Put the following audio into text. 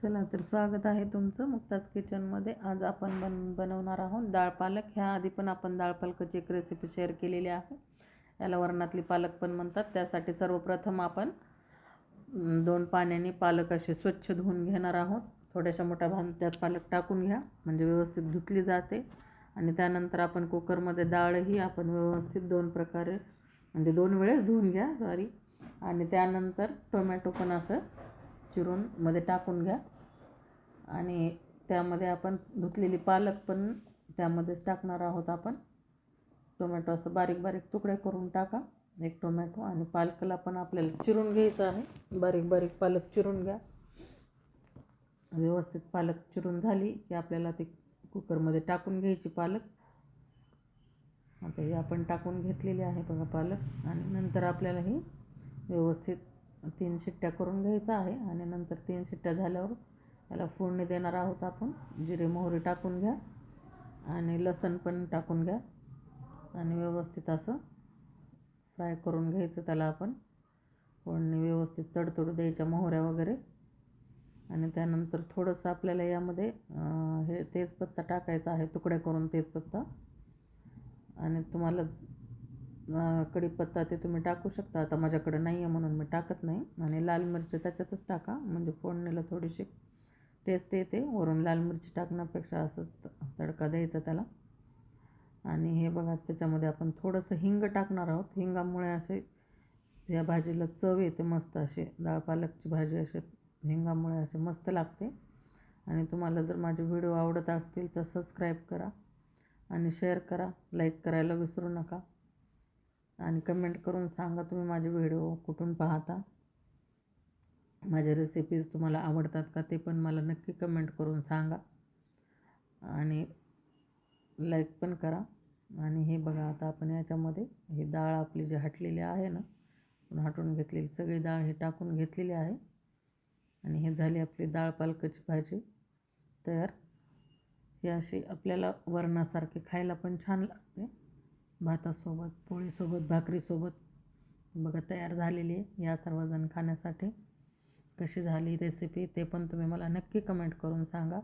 चला तर स्वागत आहे तुमचं मुक्ताज किचनमध्ये। आज आपण बनवणार आहोत डाळ पालक। ह्या आधी पण आपण डाळ पालकाची एक रेसिपी शेअर केलेली आहे। याला वरणातली पालक पण म्हणतात। त्यासाठी सर्वप्रथम आपण 2 पाण्याने पालक असे स्वच्छ धुवून घेणार आहोत। थोड्याशा मोठ्या भांड्यात पालक टाकून घ्या म्हणजे व्यवस्थित धुतली जाते। आणि त्यानंतर आपण कुकरमध्ये डाळही आपण व्यवस्थित 2 प्रकारे म्हणजे 2 वेळेस धुवून घ्या आणि त्यानंतर टोमॅटो पण असं चिरून मध्ये टाकून घ्या आणि त्यामध्ये आपण धुतलेली पालक पण त्यामध्येच टाकणार आहोत। आपण टोमॅटो असं बारीक बारीक तुकडे करून टाका, एक टोमॅटो। आणि पालकला पण आपल्याला चिरून घ्यायचं आहे, बारीक बारीक पालक चिरून घ्या। व्यवस्थित पालक चिरून झाली की आपल्याला ते कुकरमध्ये टाकून घ्यायची पालक। आता हे आपण टाकून घेतलेली आहे बघा पालक। आणि नंतर आपल्याला ही व्यवस्थित 3 शिट्ट्या करून घ्यायचं आहे। आणि नंतर 3 शिट्ट्या झाल्यावर याला फोडणी देणार आहोत आपण। जिरे मोहरी टाकून घ्या आणि लसूण पण टाकून घ्या आणि व्यवस्थित असं फ्राय करून घ्यायचं त्याला आपण। फोडणी व्यवस्थित तडतडू द्यायच्या मोहऱ्या वगैरे। आणि त्यानंतर थोडंसं आपल्याला यामध्ये हे तेजपत्ता टाकायचा आहे, तुकडे करून तेजपत्ता। आणि तुम्हाला कढीपत्ता ते तुम्ही टाकू शकता, आता माझ्याकडे नाही आहे म्हणून मी टाकत नाही। आणि लाल मिरची त्याच्यातच टाका म्हणजे फोडणीला थोडीशी टेस्ट येते। वरून लाल मिरची टाकण्यापेक्षा असंच तडका द्यायचा त्याला। आणि हे बघा त्याच्यामध्ये आपण थोडंसं हिंग टाकणार आहोत। हिंगामुळे असे या भाजीला चव येते मस्त, असे डाळ पालकची भाजी असे हिंगामुळे असे मस्त लागते। आणि तुम्हाला जर माझे व्हिडिओ आवडत असतील तर सबस्क्राईब करा आणि शेअर करा, लाईक करायला विसरू नका। आणि कमेंट करून सांगा तुम्ही माझे व्हिडिओ कुठून पाहता, माझ्या रेसिपीज तुम्हाला आवडतात का ते पण मला नक्की कमेंट करून सांगा। आणि लाईक पण करा। आणि हे बघा आता आपण याच्यामध्ये ही डाळ आपली जी हटलेली आहे ना, हटून घेतलेली सगळी डाळ ही टाकून घेतलेली आहे। आणि हे झाली आपली डाळ पालकाची भाजी तयार। ही अशी आपल्याला वरणासारखी खायला पण छान लागते, भातासोबत, पोळीसोबत, भाकरीसोबत। बघा तयार झालेली आहे या सर्वजण खाण्यासाठी। कशी झाली रेसिपी ते पण तुम्ही मला नक्की कमेंट करून सांगा।